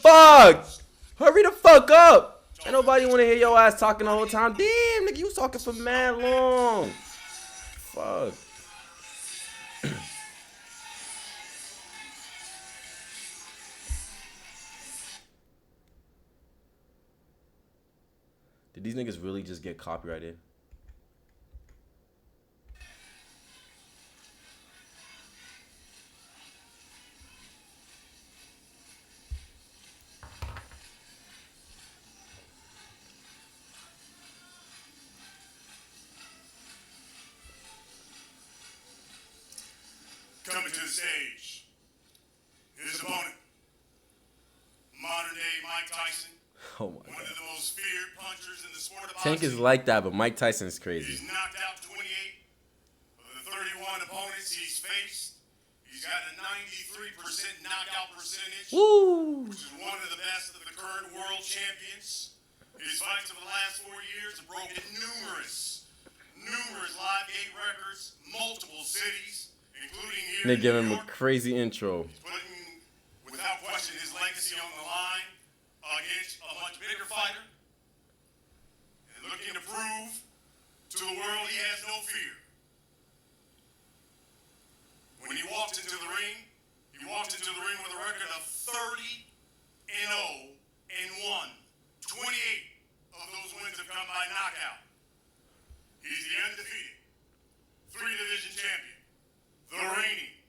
fuck? Hurry the fuck up. Ain't nobody want to hear your ass talking the whole time. Damn, nigga, you was talking for mad long. Fuck. Did these niggas really just get copyrighted? Coming to the stage, his opponent, modern-day Mike Tyson. Oh my One god. of the most feared punchers in the sport of Tank boxing. is like that, but Mike Tyson's He's crazy. knocked out 28 of the 31 opponents he's faced. He's got a 93% knockout percentage, Woo! which is one of the best of the current world champions. His fights of the last 4 years have broken numerous live gate records, multiple cities, including here They in give New him a York. crazy intro. Putting, without question, his legacy on the line against a much bigger fighter, and looking to prove to the world he has no fear. When he walked into the ring with a record of 30-0 and 1. 28 of those wins have come by knockout. He's the undefeated 3-division champion, the reigning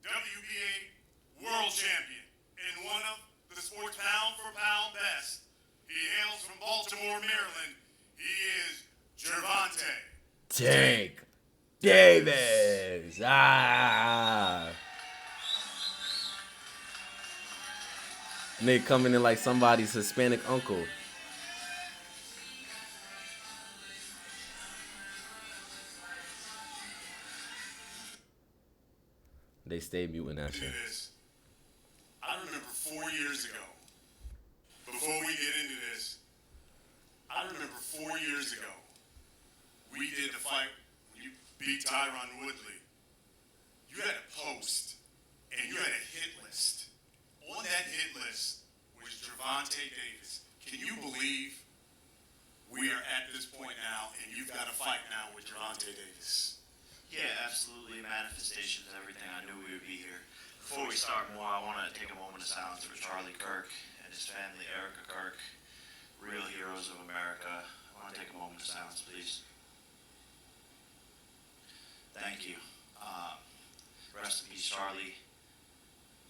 WBA world champion, and one of the sport's pound-for-pound best. He hails from Baltimore, Maryland. He is Gervonta Tank Davis. Ah. Nigga coming in like somebody's Hispanic uncle. They stay muting that shit. I remember 4 years ago, before we get into this, I remember 4 years ago, we did the fight when you beat Tyron Woodley. You had a post, and you had a hit list. On that hit list was Gervonta Davis. Can you believe we are at this point now, and you've got a fight now with Gervonta Davis? Yeah, absolutely. Manifestation is everything. I knew we would be here. Before we start more, I want to take a moment of silence for Charlie Kirk and his family, Erica Kirk, real heroes of America. I want to take a moment of silence, please. Thank you. Rest in peace, Charlie.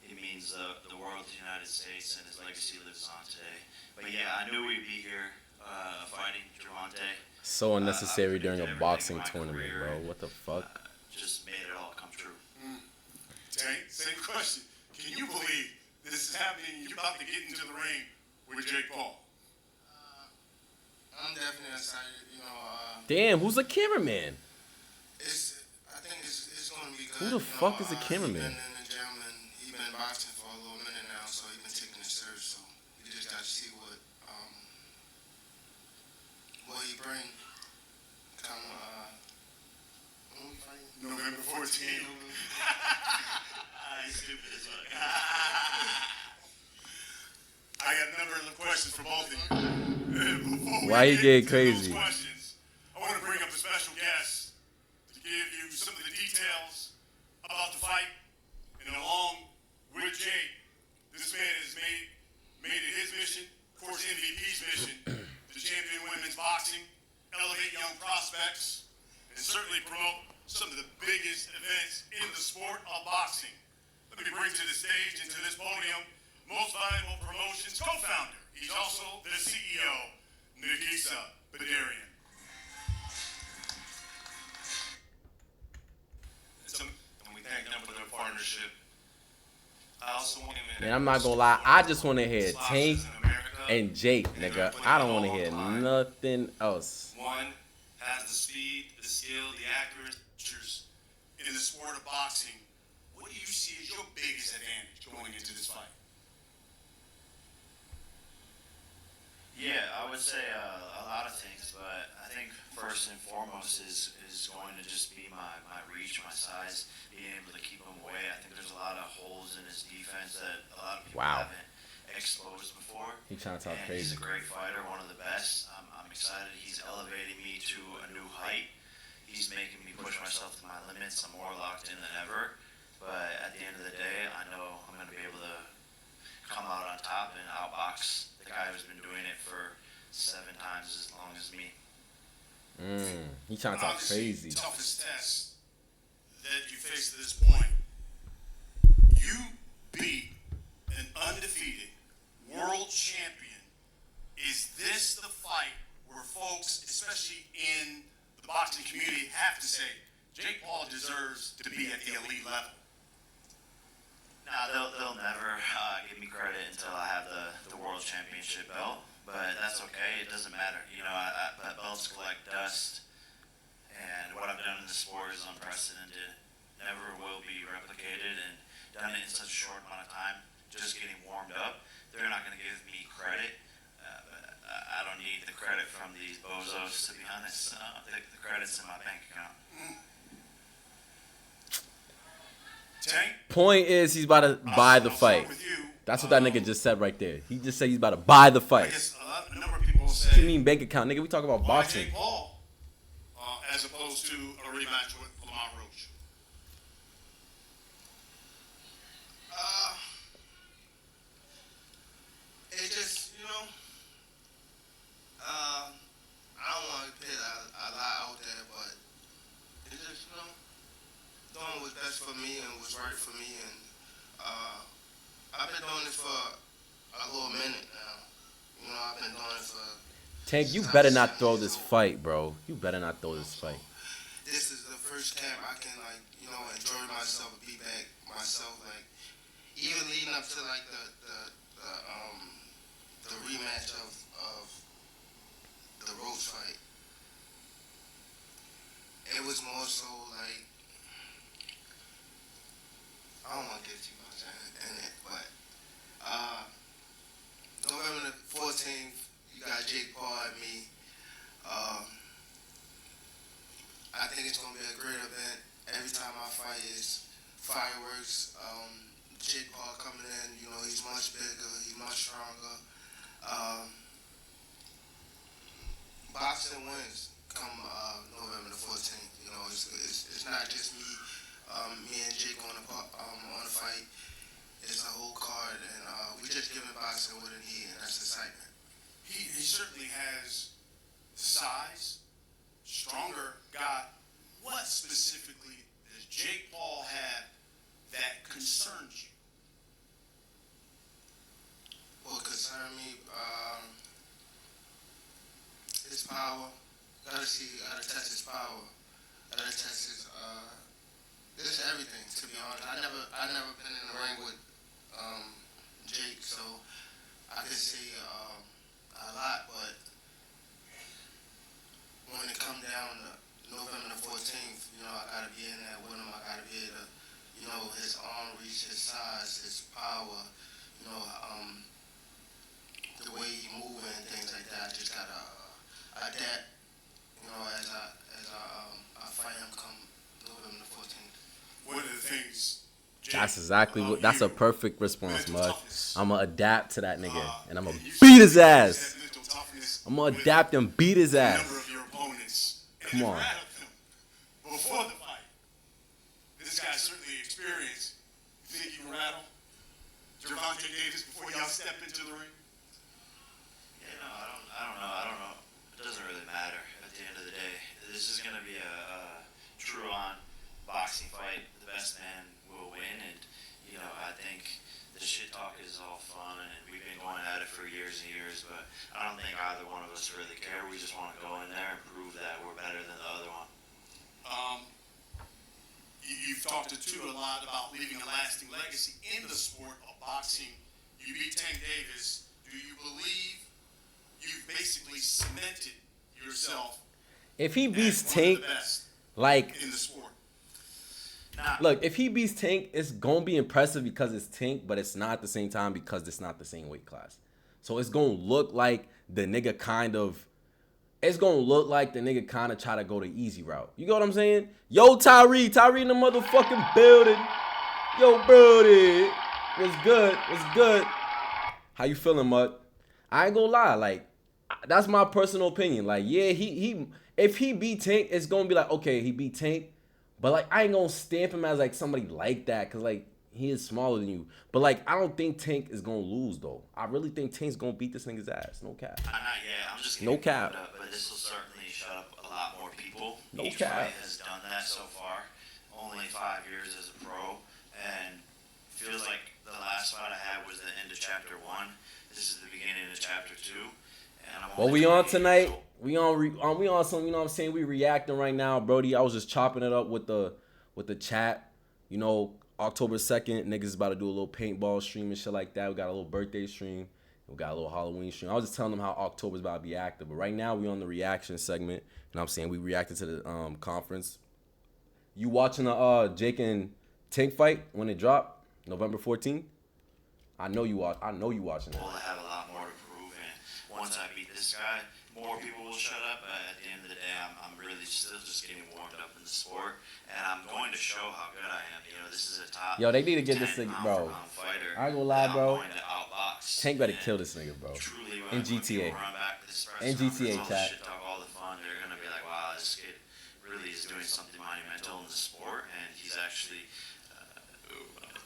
It means the world to the United States, and his legacy lives on today. But yeah, I knew we'd be here fighting Gervonta. So unnecessary during a boxing tournament, bro. What the fuck? Just made it all come true. Tank, same question. Can you believe this is happening? You're about to get into the ring with Jake Paul. I'm definitely excited. Damn, who's the cameraman? I think it's going to be good. Who the fuck is the cameraman? He's been in the gym and he's been boxing for a little minute now, so he's been taking it serious. So we just got to see what he bring. Come when we fighting? November 14th. Stupid as fuck. I got a number of questions for both of you. Why you get crazy? Questions, I want to bring up a special guest to give you some of the details about the fight. And along with Jake, this man has made it his mission, of course MVP's mission, to champion women's boxing, elevate young prospects, and certainly promote some of the biggest events in the sport of boxing. Let me bring to the stage and to this podium Most Valuable Promotions co-founder. He's also the CEO, Nikisa Badarian. And we thank them for their partnership. I also want to Man, I'm not gonna lie. I just want to hear Tank and Jake, nigga. I don't want to hear nothing else. One has the speed, the skill, the accuracy in the sport of boxing. What do you see as your biggest advantage going into this fight? Yeah, I would say a lot of things, but I think first and foremost is going to just be my reach, my size, being able to keep him away. I think there's a lot of holes in his defense that a lot of people haven't exposed before. He trying to talk and crazy. He's a great fighter, one of the best. I'm excited. He's elevating me to a new height. He's making me push myself to my limits. I'm more locked in than ever. But at the end of the day, I know I'm going to be able to come out on top and outbox the guy who's been doing it for 7 times as long as me. He trying to talk Obviously, crazy. Toughest test that you faced to this point. You beat an undefeated world champion. Is this the fight where folks, especially in the boxing community, have to say, Jake Paul deserves to be at the elite level? Nah, they'll never give me credit until I have the world championship belt, but that's okay. It doesn't matter. You know, belts collect dust, and what I've done in the sport is unprecedented. Never will be replicated, and done it in such a short amount of time. Just getting warmed up. They're not going to give me credit. I don't need the credit from these bozos, to be honest. The credit's in my bank account. Tank? Point is, he's about to buy the I'll fight. start with you. That's what that nigga just said right there. He just said he's about to buy the I fight. guess a number of people will say, What do you mean bank account, nigga? We talk about why boxing. Jake Paul as opposed to a rematch with Lamar Roach? It just, I don't want to put a lot out there, but it just, doing what's best for me and what's right for me. And I've been doing this for a little minute now. I've been doing it for... Tank, you better not throw this fight, bro. You better not throw this fight. This is the first camp I can, enjoy myself and be back myself. Like, even leading up to, the rematch of the Roach fight, it was more so, like, I don't want to get too much in it, but, November the 14th, you got Jake Paul and me. I think it's going to be a great event. Every time I fight is fireworks. Jake Paul coming in, he's much bigger, he's much stronger. Boxing wins come November the 14th. It's not just me and Jake on the fight. It's a whole card, and we just giving boxing what it needs, and that's excitement. He certainly has size, stronger guy. What specifically does Jake Paul have that concerns you? What concerns me, his power. Gotta test his power. Gotta test his, this is everything, to be honest. I never been in the ring with Jake, so I could say a lot, but when it come down to November the 14th, I gotta be in there with him. I gotta be able to, his arm reach, his size, his power, the way he moving and things like that. I just gotta adapt, as I fight him come November the 14th. One of the things, Jake, That's exactly what. That's a perfect response, mental Mud. toughness. I'm gonna adapt to that nigga, and I'm gonna you beat his said ass. mental toughness I'm gonna with adapt and beat his a ass. number of your opponents. And Come you on. rattled them before the fight. This guy's certainly experienced. You think you can rattle Gervonta Davis before y'all step into the ring? Yeah, no, I don't know. It doesn't really matter at the end of the day. This is going to be a true-on boxing fight. The best man will win, and, I think the shit talk is all fun, and we've been going at it for years and years, but I don't think either one of us really care. We just want to go in there and prove that we're better than the other one. You've talked to Tua a lot about leaving a lasting legacy in the sport of boxing. You beat Tank Davis. Do you believe you've basically cemented yourself If he beats as one of Tank, the best like, in the sport? Nah, look, if he beats Tank, it's gonna be impressive because it's Tank, but it's not at the same time because it's not the same weight class. So it's gonna look like the nigga kind of. It's gonna look like the nigga kind of try to go the easy route. You know what I'm saying? Yo, Tyree in the motherfucking building. Yo, Brody, what's good? What's good? How you feeling, Mud? I ain't gonna lie, like that's my personal opinion. Like, yeah, he if he beat Tank, it's gonna be like, okay, he beat Tank, but like I ain't gonna stamp him as like somebody like that, cause like he is smaller than you. But like I don't think Tank is gonna lose though. I really think Tank's gonna beat this nigga's ass. No cap. I'm just No getting cap. up, but this will certainly shut up a lot more people. No Each cap. fight has done that so far. Only 5 years as a pro, and feels like the last fight I had was the end of chapter 1. This is the beginning of chapter 2. And I'm What only we on 28 years tonight? old. We on some, you know what I'm saying? We reacting right now, Brody. I was just chopping it up with the chat. You know, October 2nd, niggas is about to do a little paintball stream and shit like that. We got a little birthday stream. We got a little Halloween stream. I was just telling them how October's about to be active. But right now we on the reaction segment. You know what I'm saying? We reacted to the conference. You watching the Jake and Tank fight when it dropped? November 14th? I know you watching that. Well, I have a lot more to prove, and once I beat this guy, more people will shut up. At the end of the day, I'm really still just getting warmed up in the sport, and I'm going to show how good I am. You know, this is a top. Yo, they need to get 10 this nigga, pound bro. for pound fighter I ain't gonna lie, that bro. I'm going to outbox. Tank better And kill this nigga, bro. Truly, In when GTA. people run back to this press In GTA, conference, all the chat. shit talk, all the fun, they're gonna be like, wow, this kid really is doing something monumental in the sport, and he's actually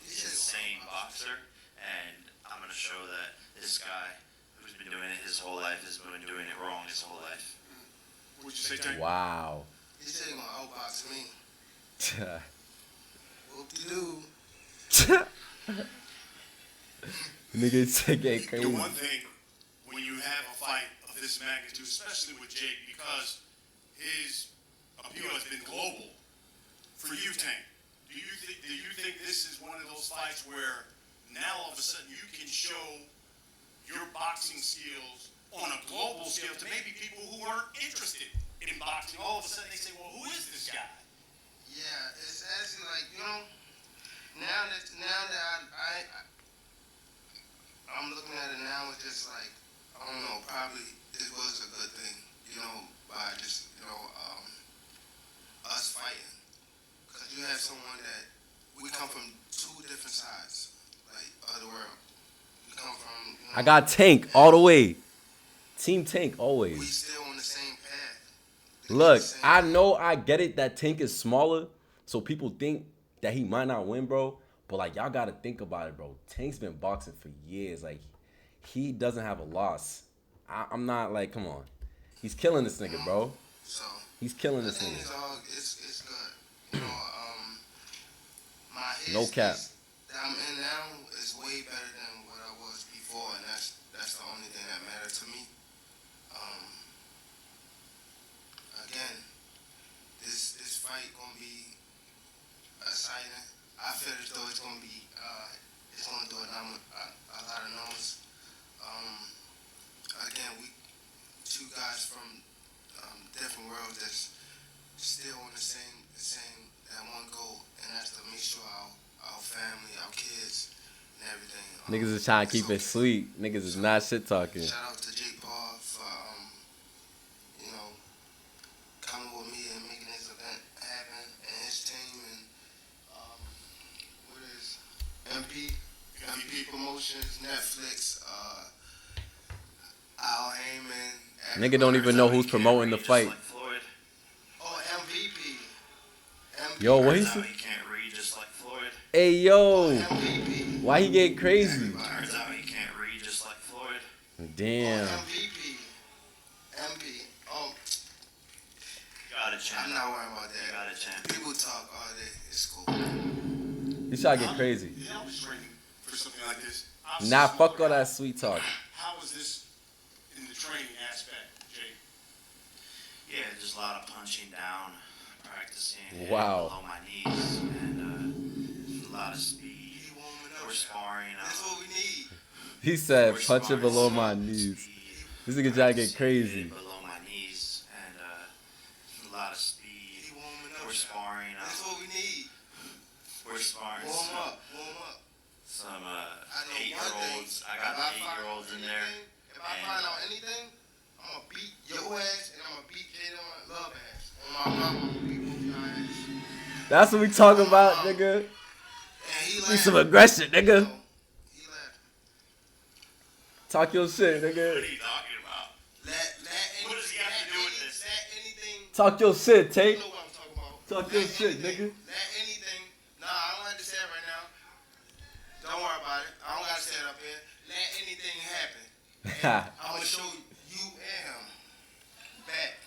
he's an insane boxer, and I'm gonna show that this guy who's been doing it his whole life has been doing it wrong his whole life. What'd you say, Tank? Wow. He said he gonna outbox me. Whoop-de-doo. Nigga Tank ain't The crazy. one thing, when you have a fight of this magnitude, especially with Jake, because his appeal has been global. For you, Tank, do you think this is one of those fights where now all of a sudden you can show your boxing skills on a global scale to maybe people who aren't interested in boxing? All of a sudden they say, well, who is this guy? Yeah, it's actually like, you know, now that I'm looking at it now, it's just like, I don't know, probably this was a good thing, you know, by just, you know, us fighting. Because you have someone that, we come from two different sides, like, of the world. We come from, you know, I got Tank all the way. Team Tank we always. still on the same path. Look, Same I path. know I get it that Tank is smaller, so people think that he might not win, bro. But like y'all gotta think about it, bro. Tank's been boxing for years. Like he doesn't have a loss. I'm not like, come on. He's killing this nigga, bro. So, He's killing the this thing nigga. is all, it's good. You know, my No cap. headspace that I'm in now is way better than what I was before, and that's the only thing that matters to me. Again, this fight gonna be exciting. I feel as though it's gonna be it's gonna do a lot of noise. Again, we two guys from different worlds that's still on the same that one goal, and that's to make sure our family, our kids, and everything. Niggas is trying to it's keep it okay. sweet. Niggas is not shit talking. Shout out to Jake Paul for you know, coming with me and making this event happen, and his team, and what is MP Promotions, Netflix, Al Heyman. Nigga don't even know who's promoting the Just fight. like Floyd. Oh, MVP. Yo, what he Turns out said? he can't read just like Floyd. Hey yo, MVP. why he get crazy? Turns out he can't read just like Floyd. Damn. MVP. MP. Oh, Got it, champ. I'm not worrying about You got that. it, champ. People talk all day. It's cool. He trying to get crazy. Yeah, I was training for something like this. I'm Nah, so fuck all small. that sweet talk. How was this in the training aspect, Jake? Yeah, just a lot of punching down, practicing. hitting Wow. Below my knees, and a lot of speed. He warming up. We're sparring. That's what we need. He said, we're punch it sparring below some my knees. speed, This nigga trying to get practicing, crazy. hitting Below my knees, and a lot of speed. He warming up. We're sparring. That's what we need. We're sparring Warm some, up. Warm up. some I know one thing. 8-year-olds. I got If the find 8-year-olds out in there. anything- If I find out anything, I'm gonna beat your ass and I'm gonna beat Jada Love ass. On my mama, I'm gonna beat both your ass. That's what we talk about, nigga. And he Need some laughing. aggression, nigga. He laughing. Talk your shit, What nigga. are you talking about? What does he have to do with this? Let anything. Talk your shit, You Tank. know what I'm talking about. Talk your shit, anything, nigga. Let anything. Nah, I don't have to say it right now. Don't worry about it. I don't gotta say it up here. Let anything happen. And I'm gonna show you and him back.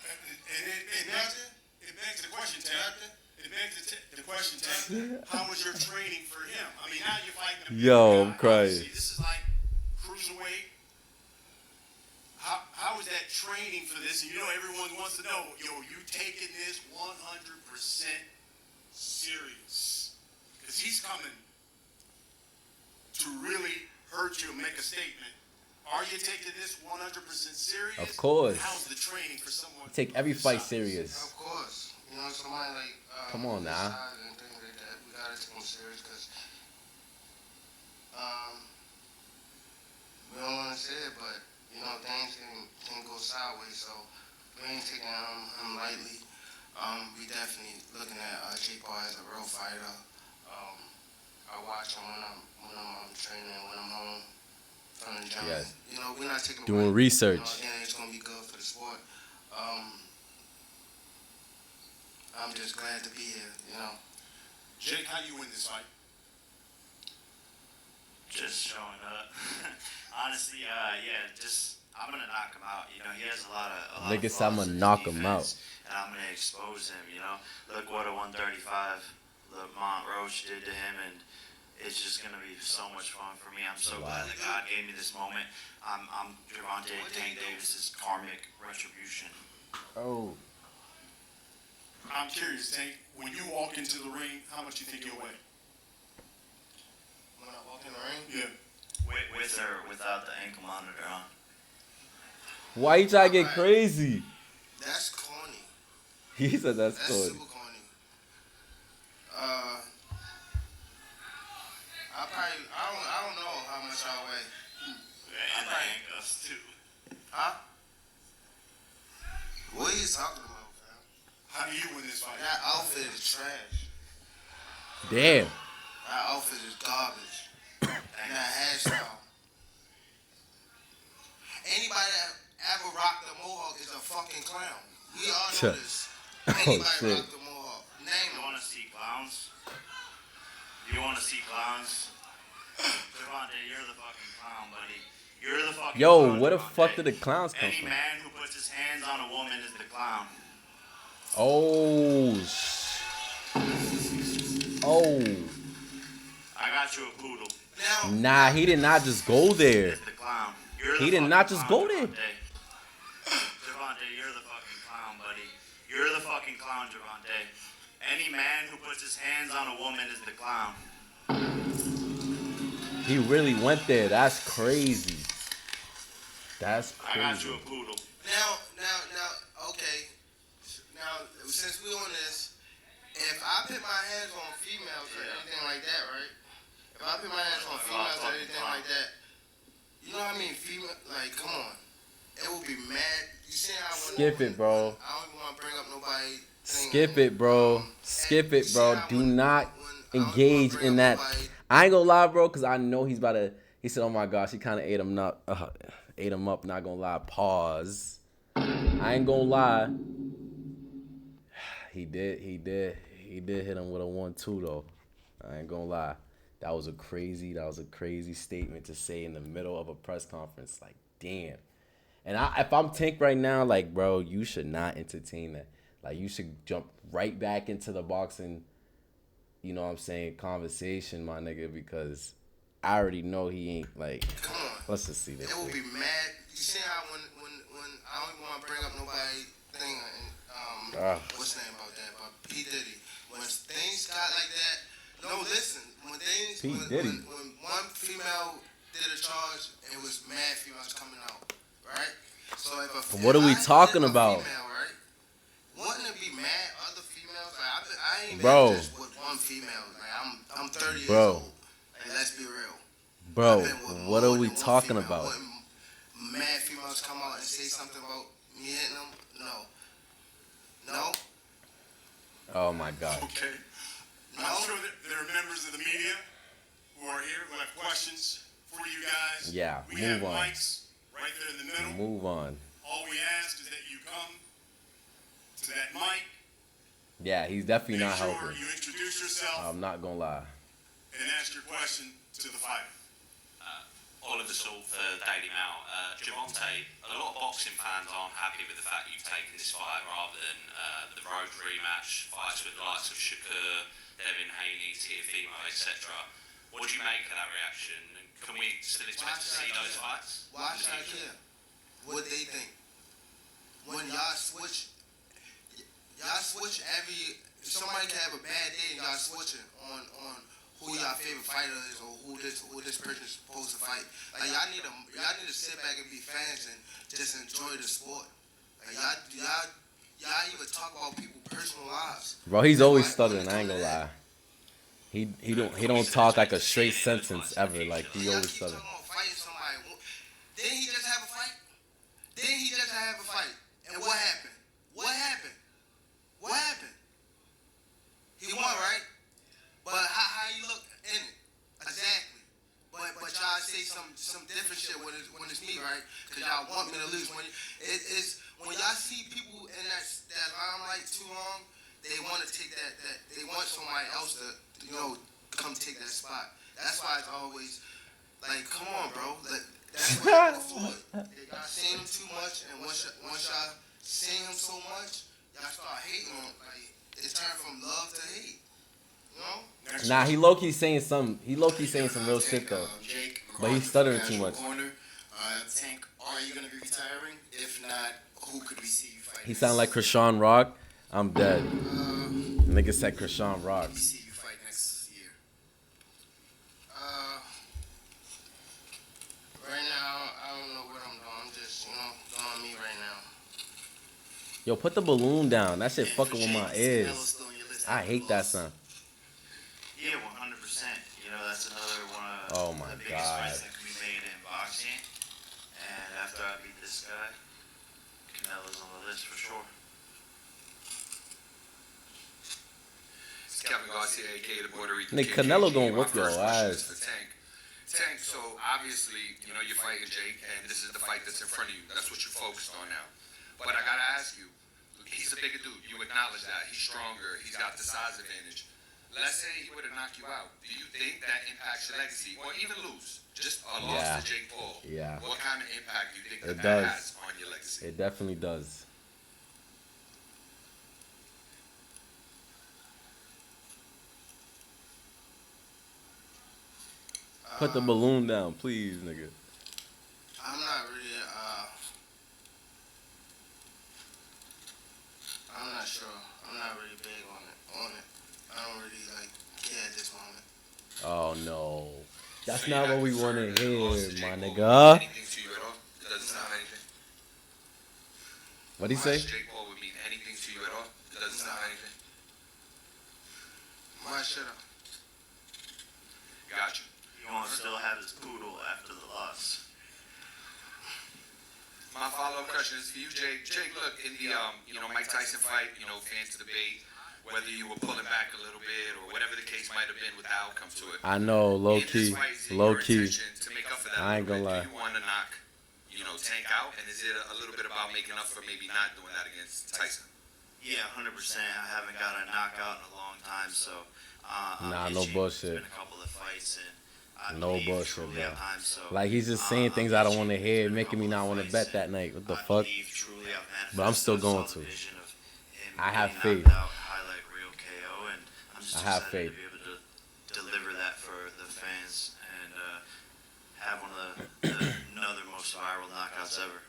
It begs the question, Ted. It begs the question, Ted. How was your training for him? I mean, now you're fighting a big Yo, guy. I'm crying. Obviously, this is like cruiserweight. How is that training for this? And you know, everyone wants to know, yo, you taking this 100% serious? Because he's coming to really hurt you and make a statement. Are you taking this 100% serious? Of course. How's the training for someone? Take every fight size? serious. Of course. You know, somebody like. Come on this now. size and things like that, we gotta take them serious because. We don't want to say it, but you know things can go sideways. So we ain't taking him lightly. We definitely looking at Jay Paul as a real fighter. I watch him when I'm training, when I'm home from the gym. Yes. You know, we're not taking Doing away. research. You know, again, it's gonna be good for the sport. I'm just glad to be here. You know. Jake, how do you win this fight? Just showing up. Honestly, just I'm gonna knock him out. You know, he has a lot of Nigga said flaws I'ma in his knock him defense, and I'm gonna expose him. You know, look what a 135 Lamont Roach did to him, and it's just gonna be so much fun for me. I'm so glad that God gave me this moment. I'm Gervonta Tank Davis's karmic retribution. Oh. I'm curious, Tank. When you walk into the ring, how much you think you'll weigh? When I walk in the ring. Yeah. With or without the ankle monitor on. Why you trying to get crazy? That's corny. He said that's That's good. super corny. I don't know how much I weigh. And the handcuffs too. Huh? What are you talking about, fam? How do you win this fight? That outfit is trash. Damn. That outfit is garbage. And that hairstyle. Anybody that ever rocked the mohawk is a fucking clown. We all know this. Anybody shit. rocked the mohawk. Name You them. want to see clowns? You want to see clowns? Gervonta, you're the fucking clown, buddy. You're the fucking Yo, clown, where the Gervonta. fuck did the clowns come Any from? man who puts his hands on a woman is the clown. Oh. Oh. I got you a poodle. Now, Nah, he did not just go there. Is the clown. You're the He did fucking not just clown, go there. Gervonta, you're the fucking clown, buddy. You're the fucking clown, Gervonta. Any man who puts his hands on a woman is the clown. He really went there. That's crazy. That's I got crazy. you a poodle. now, okay. Now, since we on this, if I put my hands on females or anything like that, right? If I put my hands on females or anything like that, you know what I mean? Female, like, come on. It will be mad. You see how Skip it, bro. I don't even want to bring up nobody. Skip it, bro. Skip it, bro. Do not engage in that. I ain't gonna lie, bro, because I know he's about to. He said, "Oh my gosh, he kind of ate him up. Ate him up." Not gonna lie. Pause. I ain't gonna lie. He did hit him with a 1-2 though. I ain't gonna lie. That was a crazy statement to say in the middle of a press conference. Like, damn. And if I'm Tank right now, like, bro, you should not entertain that. Like, you should jump right back into the boxing, you know what I'm saying, conversation, my nigga, because I already know he ain't, like, Come on. let's just see this. It will thing. be mad. You see how when I don't even want to bring up nobody thing what's the name about that? But P Diddy. When things got like that, no, listen. When things P. when, Diddy. when one female did a charge, it was mad females coming out, right? So if What are we I talking hit a about? Female, right? Wouldn't it be mad other females? Like I ain't Bro. been just with one female. Like I'm 30 years Bro. old. Like let's be real. Bro, I've been with what more are we than one talking female. about? Wouldn't mad females come out and say something about me hitting them? No. Oh my God. Okay. No. I'm sure that there are members of the media who are here who have questions for you guys. Yeah, we have move on. mics right there in the middle. Move on. All we ask is that you come to that mic. Yeah, he's definitely Make not sure helping. you introduce yourself I'm not gonna lie. and ask your question to the fighter. Oliver Salt for Daily Mail. Gervonta, a lot of boxing fans aren't happy with the fact you've taken this fight rather than the road rematch fights with the likes of Shakur, Devin Haney, Teofimo, etc. What do you make of that reaction? Can we still expect to see those fights? Why should I care what they think? When y'all switch every. Somebody can have a bad day and y'all switching on who y'all favorite fighter is or who this person is supposed to fight. Like y'all need to sit back and be fans and just enjoy the sport. Like y'all even talk about people's personal lives. Bro, he's always stuttering. I ain't gonna lie. He don't talk like a straight sentence ever. Like he always stuttering. Fighting somebody. Didn't he just have a fight? And what happened? What happened? He won, right? But how you look in it? Exactly. But y'all say some different shit when it's me, right? Because y'all want me to lose. When y'all see people in that limelight too long, they want to take that they want somebody else to come take that spot. That's why it's always like, come on, bro. That's what y'all afford. Y'all seen him too much, and once y'all seen him so much, y'all start hating him. Like it's turned from love to hate. You know? Nah, he low key saying some real shit though. Jake, But he's stuttering too much. Corner. Tank, are you going to be retiring? If not, who could we see you fight? He sound like Krishan Rock. I'm dead. Nigga said Krishan Rock. Who we see you fight next year? Right now, I don't know what I'm doing. I'm just, doing me right now. Yo, put the balloon down. That shit And fucking for with my Jake, ears. Canelo's still on your list I after hate the that loss. sound. Yeah, 100%. That's another one of Oh my the biggest God. fights that can be made in boxing. And after I beat this guy, Canelo's on the list for sure. It's Kevin Garcia, aka the Puerto Rican Nigga, Kid. Canelo KG. gonna My whoop your first question is ass. for Tank. Tank, so obviously, you're fighting Jake, and this is the fight that's in front of you. That's what you're focused on now. But I gotta ask you, he's a bigger dude. You acknowledge that. He's stronger. He's got the size advantage. Let's say he would have knocked you out. Do you think that impacts your legacy, or even lose? Just a loss Yeah. to Jake Paul. Yeah. What kind of impact do you think It that does. has on your legacy? It definitely does. Put the balloon down, please, nigga. I'm not really. I'm not sure. I'm not really big on it. I don't really care at this moment. Oh no. That's So not you're what we concerned want to that a loss to hear, my Jake Paul nigga. would mean anything to you at all? It doesn't sound anything. What'd he Loss say? to Jake Paul would mean anything to you at all? It doesn't sound anything. Why should I? Gotcha. He won't still have his poodle after the loss. My follow-up question is for you, Jake. Jake, look, in the Mike Tyson fight, fans debate whether you were pulling back a little bit or whatever the case might have been with the outcome to it. I know, low In this key, fight, is it low your key. intention to make up for that I ain't little gonna lie. bit? Do you want to knock, Tank out? And is it a little bit about making up for maybe not doing that against Tyson? Yeah, 100%. I haven't got a knockout in a long time, so Nah, I'm no itching. bullshit. It's been a couple of fights, and I No believe bullshit, truly bro. at times, so, Like he's just saying things I don't want to itching. hear, It's been a making me couple not of want to fights, bet that and night. What the I fuck? believe truly I've But I'm still manifested. going I saw to. the vision of him I have getting faith. knocked out, highlight reel KO, and I'm just I have excited faith. to be able to deliver that for the fans and have one of another most viral knockouts ever.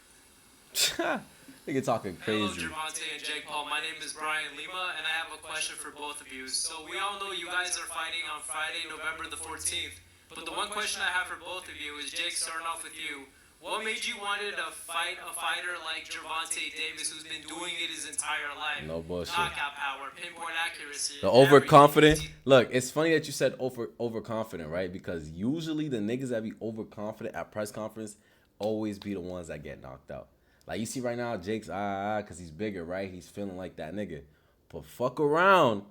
Nigga talking Hello, crazy. Gervonta and Jake Paul. My name is Brian Lima, and I have a question for both of you. So we all know you guys are fighting on Friday, November the 14th. But the one question I have for both of you is, Jake, starting off with you. What made you wanted to fight a fighter like Gervonta Davis, who's been doing it his entire life? No bullshit. Knockout power, pinpoint accuracy. The everything. overconfident. Look, it's funny that you said overconfident, right? Because usually the niggas that be overconfident at press conference always be the ones that get knocked out. Like you see right now, Jake's because he's bigger, right? He's feeling like that nigga. But fuck around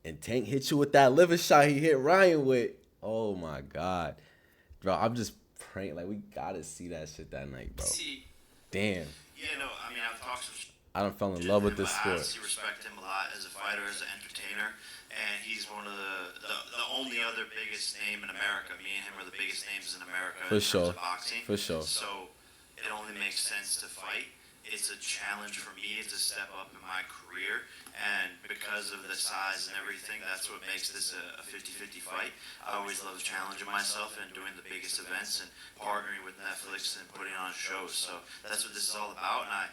and Tank hit you with that liver shot he hit Ryan with. Oh my God. Bro, I'm just praying. Like, we gotta see that shit that night, bro. See. Damn. Yeah, no, I mean, I've talked to I done fell in love with this I sport. honestly respect him a lot as a fighter, as an entertainer, and he's one of the only other biggest name in America. Me and him are the biggest names in America For in sure. terms of boxing. For sure. So it only makes sense to fight. It's a challenge for me to step up in my career, and because of the size and everything, that's what makes this a 50-50 fight. I always love challenging myself and doing the biggest events and partnering with Netflix and putting on shows. So that's what this is all about, and I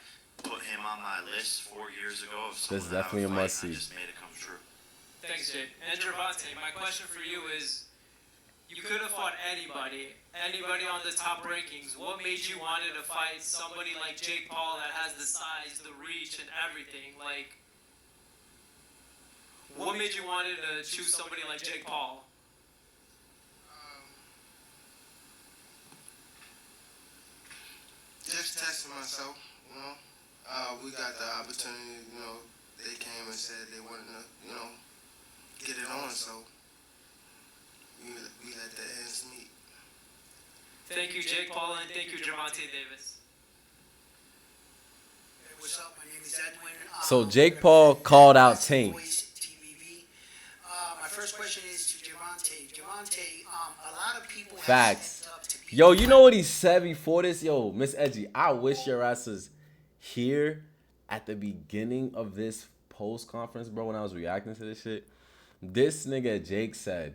put him on my list 4 years ago of someone That's that I definitely would a fight, must and I see. just made it come true. Thanks, Jay. And Gervonta, my question for you is, you could have fought anybody on the top rankings. What made you wanted to fight somebody like Jake Paul that has the size, the reach, and everything? Like, what made you wanted to choose somebody like Jake Paul? Just testing myself, you know. We got the opportunity, you know. They came and said they wanted to, you know, get it on, so we let the ends meet. Thank you, Jake Paul, and thank you, Gervonta Davis. Hey, what's up? My name is Edwin. So Jake Paul called out Tank. Voice TVV. My first question is to Gervonta. Gervonta, a lot of people have Facts. stepped up to be Yo, you know what he said before this? Yo, Miss Edgy, I wish your ass was here at the beginning of this post conference, bro, when I was reacting to this shit. This nigga Jake said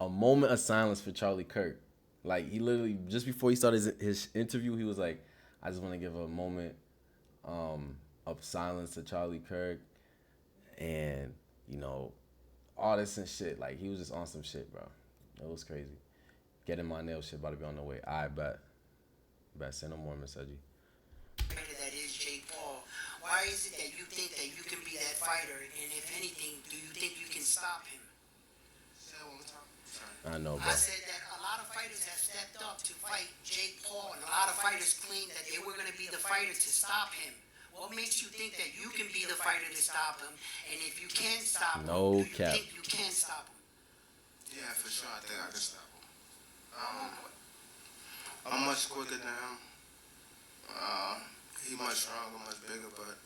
a moment of silence for Charlie Kirk. Like, he literally, just before he started his interview, he was like, I just want to give a moment of silence to Charlie Kirk. And, you know, all this and shit. Like, he was just on some shit, bro. It was crazy. Getting my nail shit about to be on the way. I bet. Say no more, Miss Edgy. that is Jake Paul. Why is it that you think that you can be that fighter? And if anything, do you think you can stop him? Say that one more time. Sorry. I know, bro. I said that a lot of fighters have stepped up to fight Jake Paul, and a lot of fighters claim that they were going to be the fighter to stop him. What makes you think that you can be the fighter to stop him? And if you can stop him, No do you cap. think you can stop him? Yeah, for sure. I think I can stop him. I'm much quicker than him. He much stronger, much bigger, but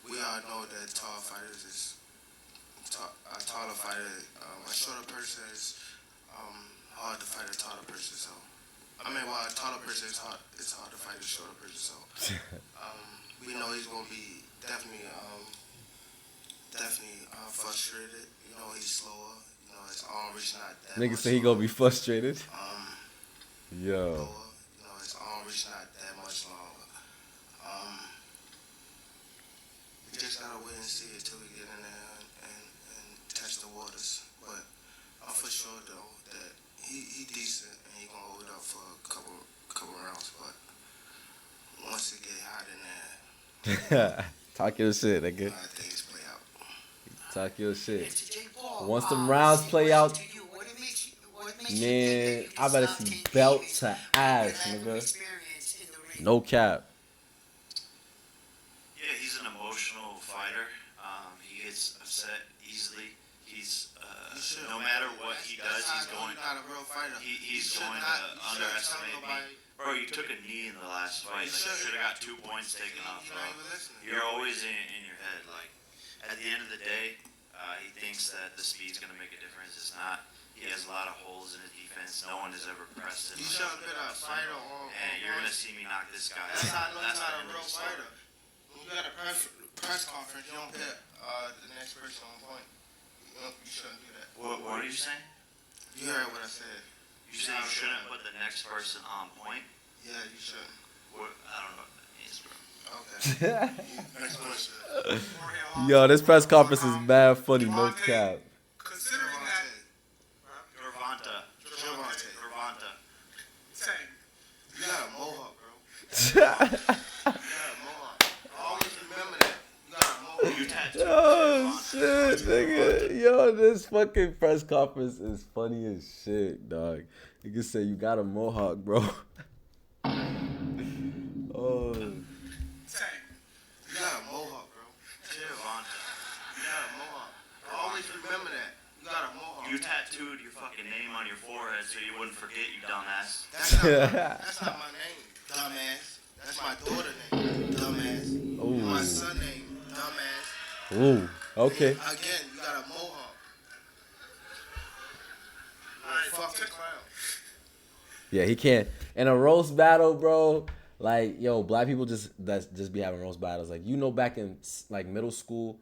we all know that tall fighters is a taller fighter. A shorter person is hard to fight a taller person. So I mean, while a taller person is hard, it's hard to fight a shorter person. So we know he's gonna be definitely frustrated. You know, he's slower. You know, his arm reach not that Nigga much say he gonna be longer. frustrated. Yo. Lower. You know, his arm reach not that much longer. We just gotta wait and see until we get in there and test the waters. But I'm for sure though that he decent and he gonna hold it up for a couple rounds. But once it get hot in there, Talk your shit, nigga. things play out. Talk your And shit. to Jake Paul, Once them rounds same play question out, to you. What makes you man, think that you I can better stop see Tank belt Davis to with ass, your lack of nigga. experience in the ring? No cap. Yeah, he's an emotional fighter. He gets upset easily. He's should. no matter what he does, he's going. You're not a real fighter. He's You should going not- to you shouldn't underestimate tell me. nobody- Bro, you took a knee in the last fight. Like, you should have got 2 points taken off, You're bro. not even listening. You're always in your head. Like, at the end of the day, he thinks that the speed's going to make a difference. It's not. He has a lot of holes in his defense. No one has ever pressed him. You should have been a fighter on. And you're going to see me knock this guy That's how I know That's you're the not end a of real the story. fighter. When you got a press conference, you don't put the next person on point. You shouldn't do that. What are you saying? You heard what I said. You said you shouldn't put the next person on point? Yeah, you shouldn't. What? I don't know what that means, bro. Okay. Next question. Yo, this press conference is mad funny, no cap. Considering that, Gervonta. Gervonta. Tank, You got a mohawk, bro. You got a mohawk. Always remember that. You got a mohawk. You tattooed Oh Gervonta. shit, nigga. Yo, this fucking press conference is funny as shit, dog. You can say you got a mohawk, bro. Oh. Tank, You got a mohawk, bro. Gervonta. You got a mohawk. Always remember that. You got a mohawk. You You tattooed your fucking name on your forehead so you wouldn't forget, you dumbass. That's not my name, dumbass. That's my daughter name, dumbass. Ooh. And my son name, dumbass. Ooh. Okay. Again, you got a mohawk. Fucking clown. Yeah, he can't. In a roast battle, bro, like, yo, black people just be having roast battles. Like, you know, back in like middle school,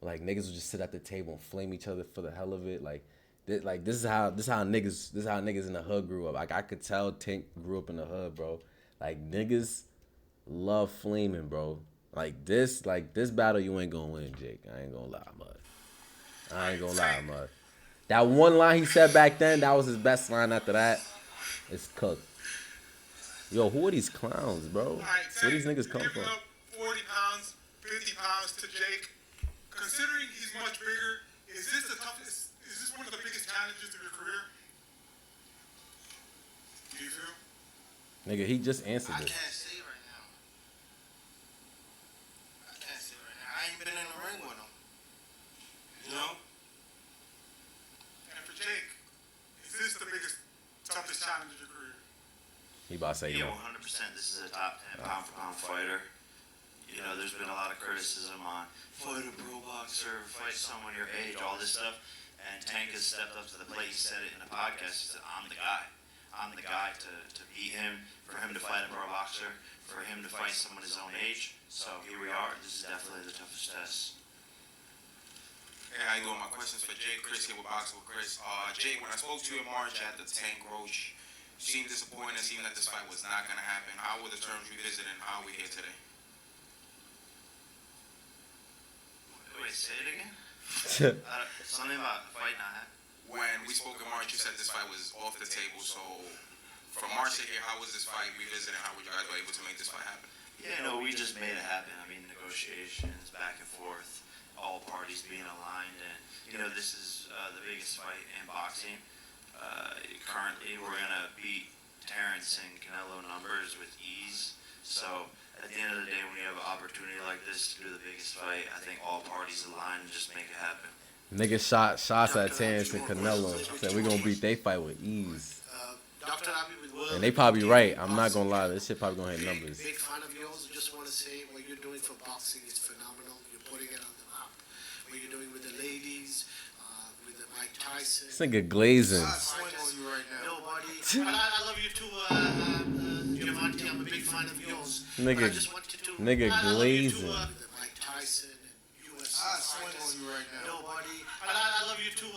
like niggas would just sit at the table and flame each other for the hell of it. Like this is how niggas in the hood grew up. Like, I could tell Tink grew up in the hood, bro. Like, niggas love flaming, bro. Like this battle you ain't gonna win, Jake. I ain't gonna lie, mud. That one line he said back then, that was his best line. After that, it's cooked. Yo, who are these clowns, bro? Where these niggas come from? 40 pounds, 50 pounds to Jake. Considering he's much bigger, is this the toughest? Is this one of the biggest challenges of your career? Do you feel? Nigga, he just answered I it. can't say right now. I ain't been in the ring with him. You know? And for Jake, is this the biggest, toughest challenge of your career? He about to say Yeah, no. 100%. This is a top 10 pound for pound fighter. You know, there's been a lot of criticism on fight a pro boxer, fight someone your age, all this stuff. And Tank has stepped up to the plate. He said it in the podcast. He said, I'm the guy. I'm the guy to beat him, for him to fight a pro boxer, for him to fight someone his own age. So here we are. This is definitely the toughest test. Hey, how you doing? My question's for Jay. Chris here with Boxing with Chris. Jay, when I spoke to you in March at the Tank Roach, you seemed disappointed, seemed that this fight was not going to happen. How were the terms revisited and how are we here today? Wait, say it again? Something about the fight not happening. When we spoke in March, you said this fight was off the table. So from March to here, how was this fight revisited? How were you guys able to make this fight happen? Yeah, no, we just made it happen. I mean, negotiations, back and forth, all parties being aligned. And, you know, this is the biggest fight in boxing. Currently, we're going to beat Terrence and Canelo numbers with ease. So at the end of the day, when you have an opportunity like this to do the biggest fight, I think all parties align and just make it happen. Niggas shots at Terrence and Canelo. Said we gonna beat they fight with ease. Dr. Abbey with Will. And they probably right. I'm not gonna lie. This shit probably gonna hit numbers. Big fan of yours. I just want to say what you're doing for boxing is phenomenal. You're putting it on the map. What you're doing with the ladies, with the Mike Tyson. This nigga glazing. I swing on you right now. Nobody. But I love you too, Giovanni. I'm a big fan of yours. Nigga- But I just wanted to. nigga I love you too, glazing. with the Mike Tyson and UFC I swing fighters. on you right now. Nobody. But I love you too,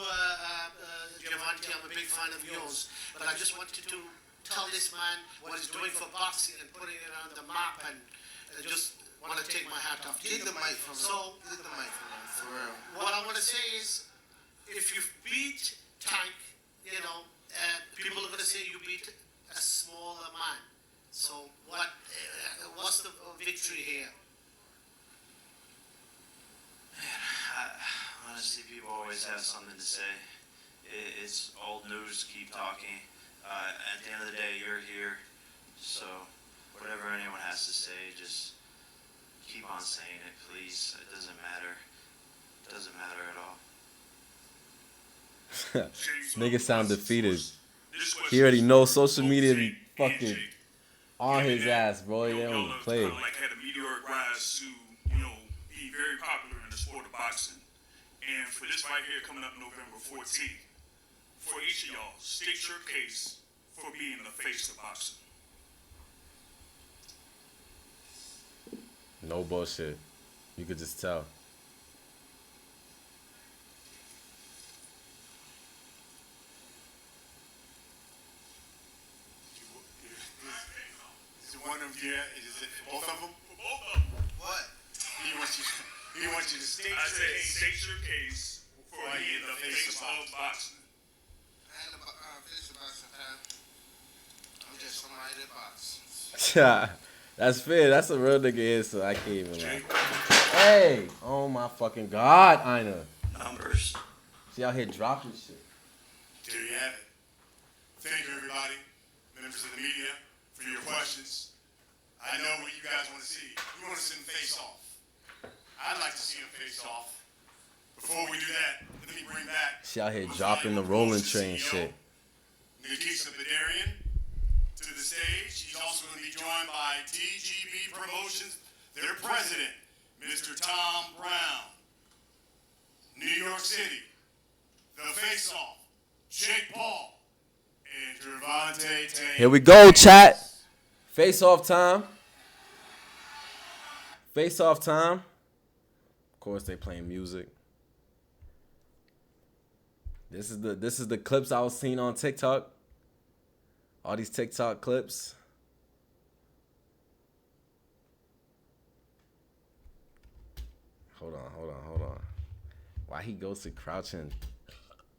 Giovanni. I'm a big fan of yours. But I just wanted to tell this man what he's doing for boxing and putting it on the map, and just want to take my hat off to Get you. the mic from him. So Get the mic from him, for real. what I want to say is, if you beat Tank, you know, people are going to say you beat a smaller man. So what's the victory here? Honestly, people always have something to say. It's old news, keep talking. At the end of the day, you're here. So whatever anyone has to say, just keep on saying it, please. It doesn't matter. It doesn't matter at all. Nigga sound defeated. This question He already is knows for social both media Jake be and fucking Jake. on his Given ass, bro. They that, don't y'all even have play. kinda like had a meteoric rise to, be very popular in the sport of boxing. And for this fight here coming up November 14th, for each of y'all, state your case for being the face of boxing. No bullshit. You could just tell. Is it one of them? Yeah, is it both of them? For both of them. What? He wants you to state I your said, case state your case for being the face of boxing. I ain't a face of boxing fan. I'm just somebody that boxes. That's fair. That's a real nigga answer. I can't even lie. Hey! Oh my fucking God, Ina. Numbers. She out here dropping shit. There you have it. Thank you, everybody, members of the media, for your questions. I know what you guys want to see. You want to see them face off. I'd like to see them face off, Before we do that, let me bring back. She out here dropping the rolling train shit. Nikisa Badarian to the stage. He's also going to be joined by TGB Promotions, their president, Mr. Tom Brown. New York City, the face-off, Jake Paul, and Gervonta Tank. Here we go, chat. Face-off time. Face-off time. Of course, they playing music. This is the clips I was seeing on TikTok. All these TikTok clips. Hold on. Why he goes to crouching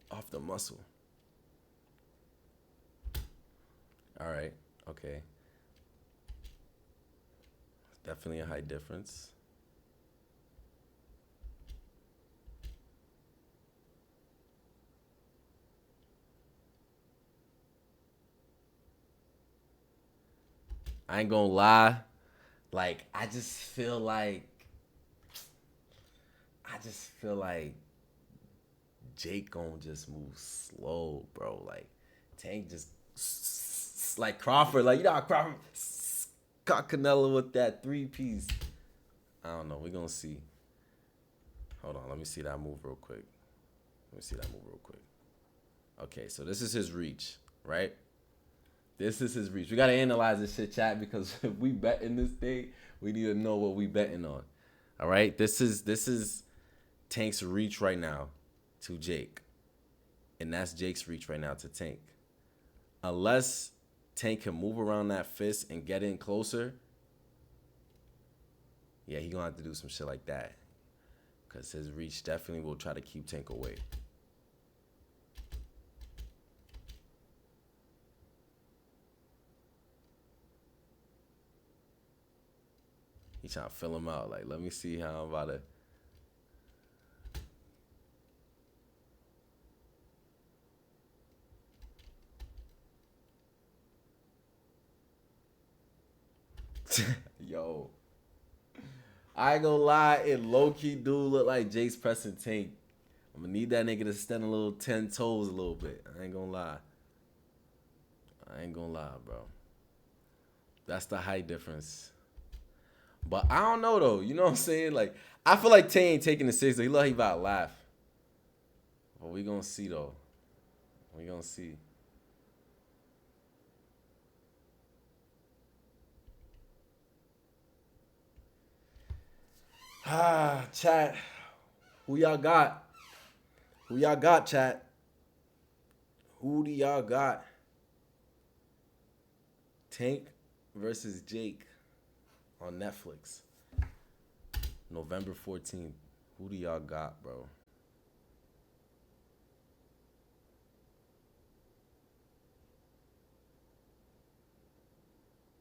off the muscle? All right, okay. Definitely a height difference. I ain't gonna lie. Like, I just feel like Jake gonna just move slow, bro. Like, Tank just like Crawford. Like, you know how Crawford caught Canelo with that 3-piece. I don't know. We're gonna see. Hold on. Let me see that move real quick. Okay, so this is his reach, right? This is his reach. We gotta analyze this shit, chat, because if we bet in this thing, we need to know what we betting on. All right, this is Tank's reach right now to Jake, and that's Jake's reach right now to Tank. Unless Tank can move around that fist and get in closer, yeah, he gonna have to do some shit like that, because his reach definitely will try to keep Tank away. He trying to fill him out. Like, let me see how I'm about to. Yo. I ain't gonna lie, it low-key do look like Jake's pressing Tank. I'm gonna need that nigga to stand a little 10 toes a little bit. I ain't gonna lie, bro. That's the height difference. But I don't know, though. You know what I'm saying? Like, I feel like Tay ain't taking it seriously. He look like he about to laugh. But we gonna see, though. We gonna see. Chat. Who y'all got? Chat? Who do y'all got? Tank versus Jake on Netflix. November 14th. Who do y'all got, bro?